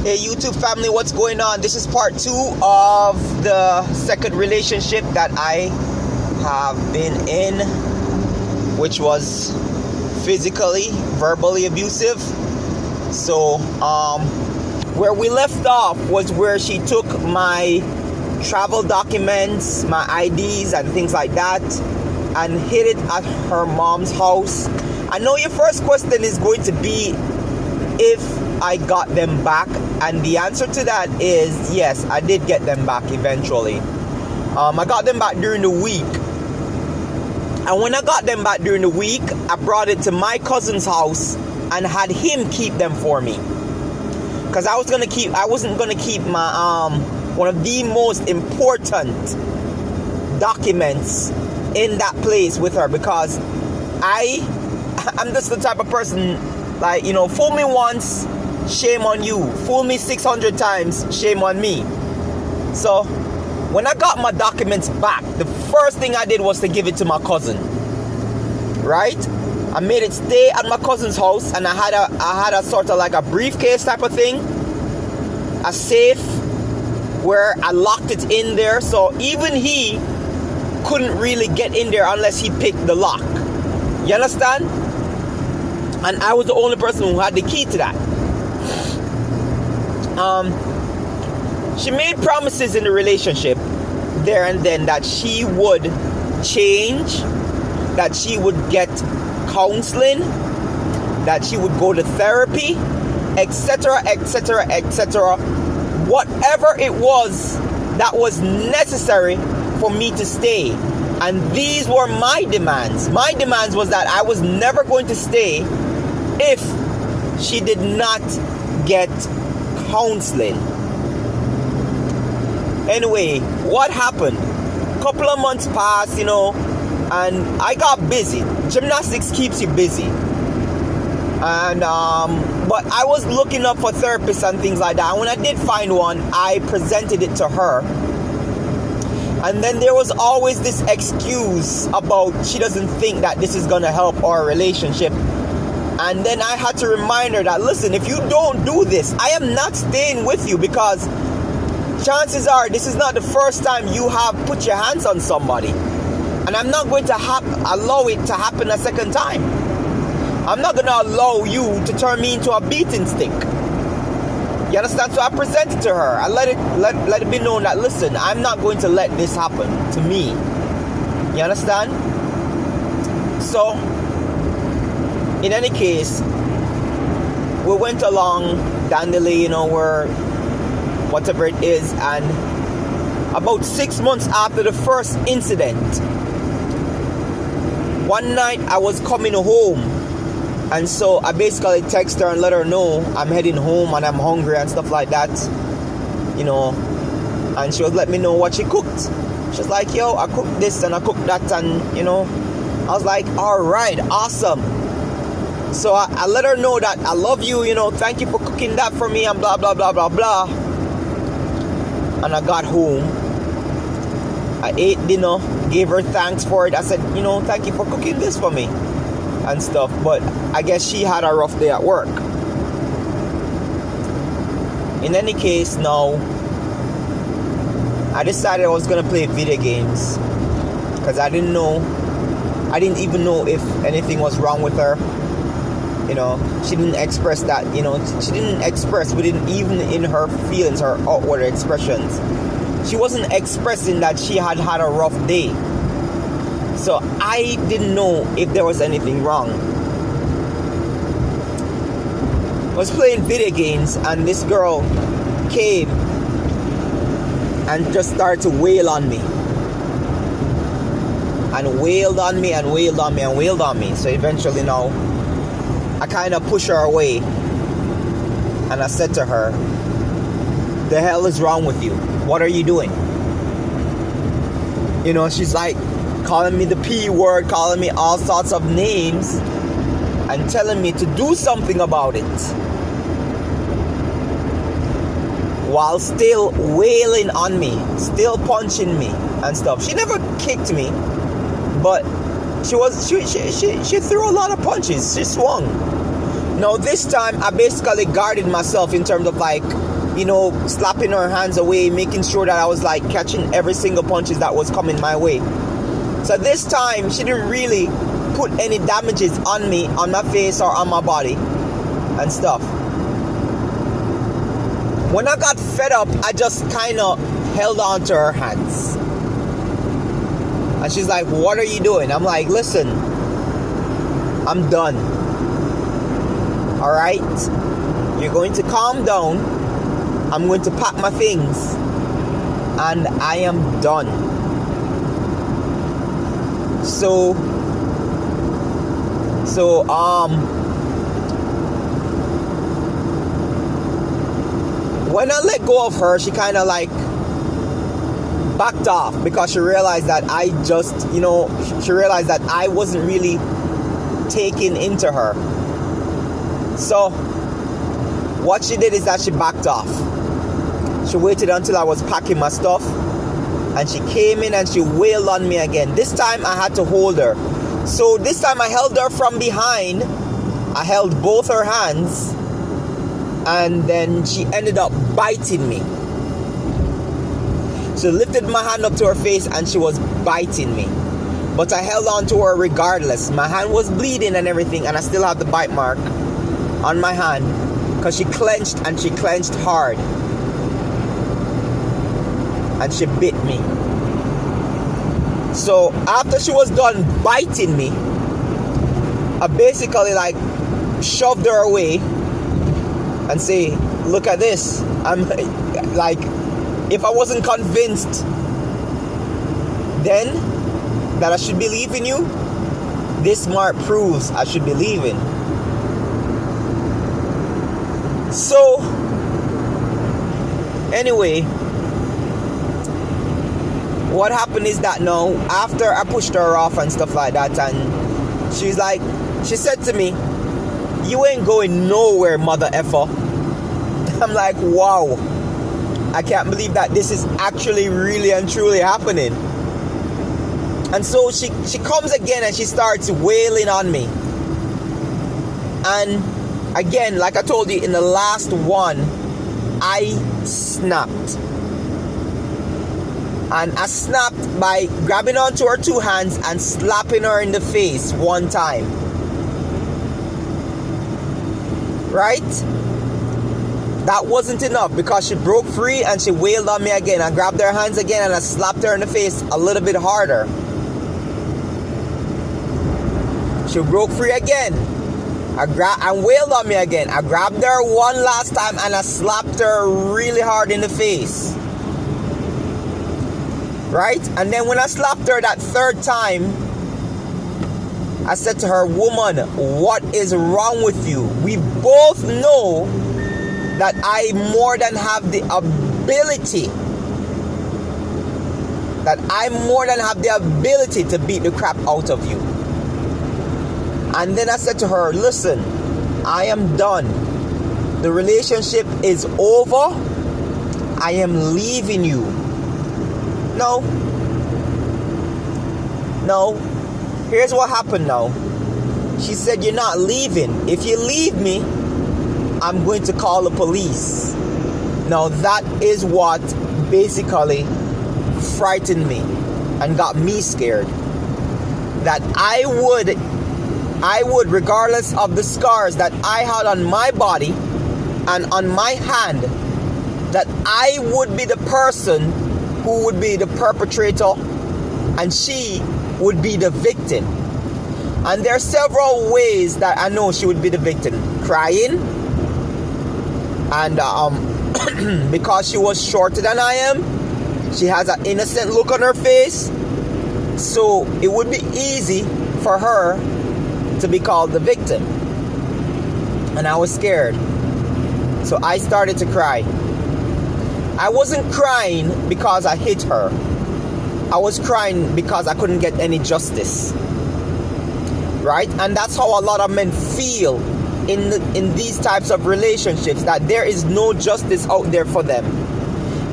Hey YouTube family, what's going on? This is part 2 of the second relationship that I have been in, which was physically, verbally abusive. So, where we left off was where she took my travel documents, my IDs and things like that, and hid it at her mom's house. I know your first question is going to be if I got them back, and the answer to that is yes, I did get them back eventually. I got them back during the week, and when I got them back during the week, I brought it to my cousin's house and had him keep them for me, because I wasn't gonna keep my one of the most important documents in that place with her, because I'm just the type of person, like, you know, fool me once, shame on you. Fool me 600 times, shame on me. So when I got my documents back, the first thing I did was to give it to my cousin. Right? I made it stay at my cousin's house, and I had a sort of like a briefcase type of thing, a safe where I locked it in there, so even he couldn't really get in there unless he picked the lock. You understand? And I was the only person who had the key to that. She made promises in the relationship there and then that she would change, that she would get counseling, that she would go to therapy, etc., etc., etc. Whatever it was that was necessary for me to stay. And these were my demands. My demands was that I was never going to stay if she did not get counseling. Anyway, what happened? A couple of months passed, you know, and I got busy. Gymnastics keeps you busy. And but I was looking up for therapists and things like that. And when I did find one, I presented it to her. And then there was always this excuse about she doesn't think that this is gonna help our relationship. And then I had to remind her that, listen, if you don't do this, I am not staying with you, because chances are this is not the first time you have put your hands on somebody. And I'm not going to allow it to happen a second time. I'm not going to allow you to turn me into a beating stick. You understand? So I presented to her. I let it be known that, listen, I'm not going to let this happen to me. You understand? So, in any case, we went along dandily, you know, where whatever it is, and about 6 months after the first incident, one night I was coming home, and so I basically texted her and let her know I'm heading home and I'm hungry and stuff like that, you know, and she was letting me know what she cooked. She was like, yo, I cooked this and I cooked that, and, you know, I was like, alright, awesome. So I let her know that I love you, you know, thank you for cooking that for me, and blah, blah, blah, blah, blah. And I got home. I ate dinner, gave her thanks for it. I said, you know, thank you for cooking this for me and stuff. But I guess she had a rough day at work. In any case, now, I decided I was going to play video games, because I didn't even know if anything was wrong with her. You know, she didn't express that, you know, she didn't express within, even in her feelings, her outward expressions. She wasn't expressing that she had had a rough day. So I didn't know if there was anything wrong. I was playing video games, and this girl came and just started to wail on me. And wailed on me and wailed on me and wailed on me. So eventually now, I kind of pushed her away, and I said to her, the hell is wrong with you? What are you doing? You know, she's like calling me the P word, calling me all sorts of names, and telling me to do something about it, while still wailing on me, still punching me and stuff. She never kicked me, but she threw a lot of punches. She swung. Now this time I basically guarded myself in terms of like slapping her hands away, making sure that I was like catching every single punches that was coming my way. So this time she didn't really put any damages on me, on my face or on my body and stuff. When I got fed up, I just kind of held on to her hands. And she's like, what are you doing? I'm like, listen, I'm done. Alright? You're going to calm down. I'm going to pack my things. And I am done. So when I let go of her, she kind of like backed off because she realized that she realized that I wasn't really taken into her. So what she did is that she backed off. She waited until I was packing my stuff, and she came in and she wailed on me again. This time I had to hold her. So this time I held her from behind. I held both her hands, and then she ended up biting me. She lifted my hand up to her face and she was biting me. But I held on to her regardless. My hand was bleeding and everything, and I still have the bite mark on my hand because she clenched, and she clenched hard. And she bit me. So after she was done biting me, I basically like shoved her away and say, look at this. I'm like, if I wasn't convinced then that I should believe in you, this mark proves I should believe in. So anyway, what happened is that now, after I pushed her off and stuff like that, and she said to me, you ain't going nowhere, mother effer. I'm like, wow, I can't believe that this is actually really and truly happening. And so she comes again and she starts wailing on me. And again, like I told you in the last one, I snapped. And I snapped by grabbing onto her two hands and slapping her in the face one time. Right? That wasn't enough because she broke free and she wailed on me again. I grabbed her hands again and I slapped her in the face a little bit harder. She broke free again. And wailed on me again. I grabbed her one last time and I slapped her really hard in the face. Right? And then when I slapped her that third time, I said to her, woman, what is wrong with you? We both know that I more than have the ability. That I more than have the ability to beat the crap out of you. And then I said to her, listen, I am done. The relationship is over. I am leaving you. No. Here's what happened now. She said, you're not leaving. If you leave me, I'm going to call the police. Now that is what basically frightened me and got me scared. That I would, regardless of the scars that I had on my body and on my hand, that I would be the person who would be the perpetrator and she would be the victim. And there are several ways that I know she would be the victim. Crying, and because she was shorter than I am, she has an innocent look on her face, so it would be easy for her to be called the victim. And I was scared, so I started to cry. I wasn't crying because I hit her. I was crying because I couldn't get any justice. Right? And that's how a lot of men feel in these types of relationships, that there is no justice out there for them.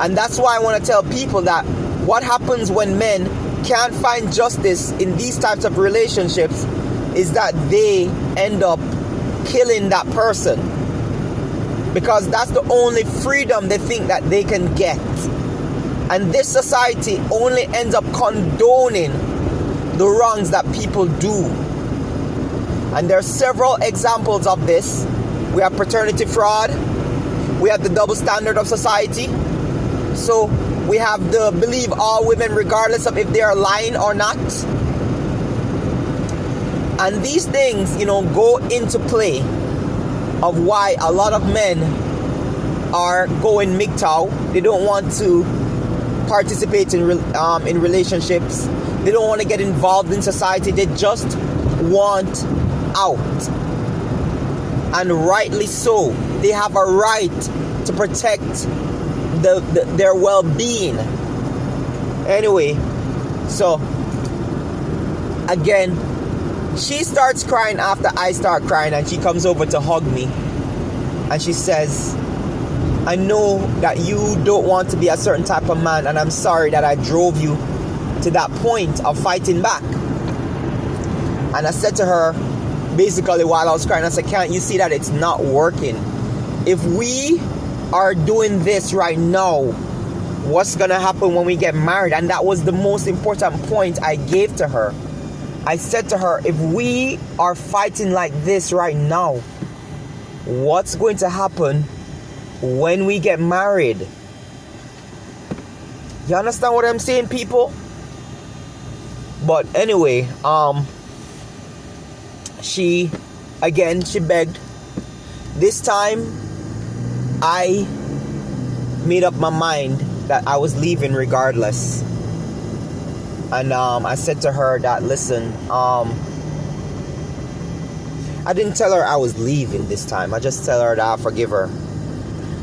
And that's why I want to tell people that what happens when men can't find justice in these types of relationships is that they end up killing that person. because that's the only freedom they think that they can get. And this society only ends up condoning the wrongs that people do. And there are several examples of this. We have paternity fraud. We have the double standard of society. So we have the believe all women regardless of if they are lying or not. And these things, go into play of why a lot of men are going MGTOW. They don't want to participate in relationships. They don't want to get involved in society. They just want out. And rightly so. They have a right to protect their well-being. Anyway, so again, she starts crying after I start crying, and she comes over to hug me, and she says, I know that you don't want to be a certain type of man, and I'm sorry that I drove you to that point of fighting back. And I said to her, basically while I was crying, I said, can't you see that it's not working? If we are doing this right now, what's gonna happen when we get married? And that was the most important point I gave to her. I said to her, if we are fighting like this right now, what's going to happen when we get married? You understand what I'm saying, people? But anyway, she begged. This time, I made up my mind that I was leaving regardless. And I said to her that, listen, I didn't tell her I was leaving this time. I just tell her that I forgive her.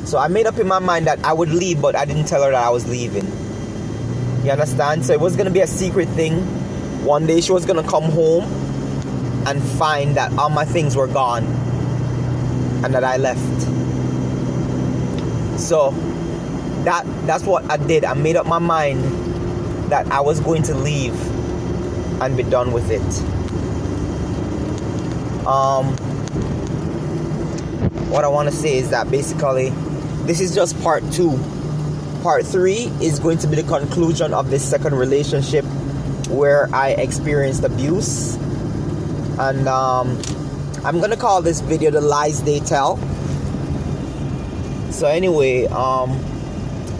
So I made up in my mind that I would leave, but I didn't tell her that I was leaving. You understand? So it was going to be a secret thing. One day she was going to come home and find that all my things were gone and that I left. So that's what I did. I made up my mind that I was going to leave and be done with it. What I want to say is that basically this is just part 2. Part 3 is going to be the conclusion of this second relationship where I experienced abuse. And I'm gonna call this video The Lies They Tell. So anyway,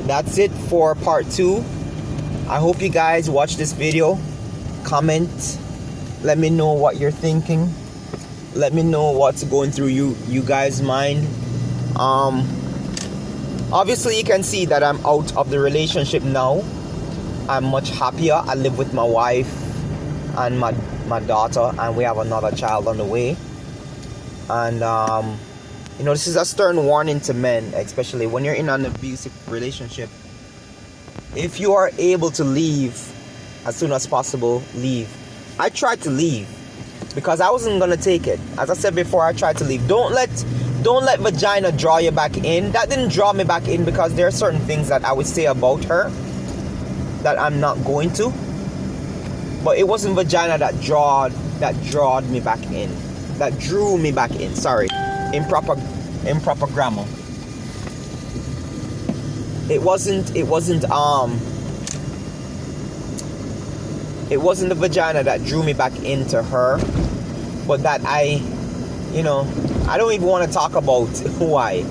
that's it for part 2. I hope you guys watch this video. Comment. Let me know what you're thinking. Let me know what's going through you guys' mind. Obviously you can see that I'm out of the relationship now. I'm much happier. I live with my wife and my daughter, and we have another child on the way. And this is a stern warning to men, especially when you're in an abusive relationship. If you are able to leave as soon as possible, leave. I tried to leave because I wasn't gonna take it. As I said before, I tried to leave. Don't let vagina draw you back in. That didn't draw me back in because there are certain things that I would say about her that I'm not going to. But it wasn't vagina that drawed me back in. That drew me back in. Sorry. Improper grammar. It wasn't the vagina that drew me back into her, but that I don't even want to talk about why.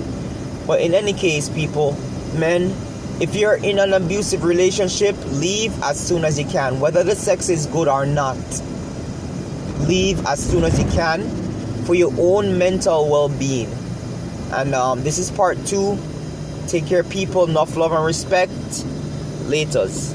But in any case, people, men, if you're in an abusive relationship, leave as soon as you can, whether the sex is good or not. Leave as soon as you can for your own mental well-being. And this is part 2. Take care, people. Enough love and respect. Laters.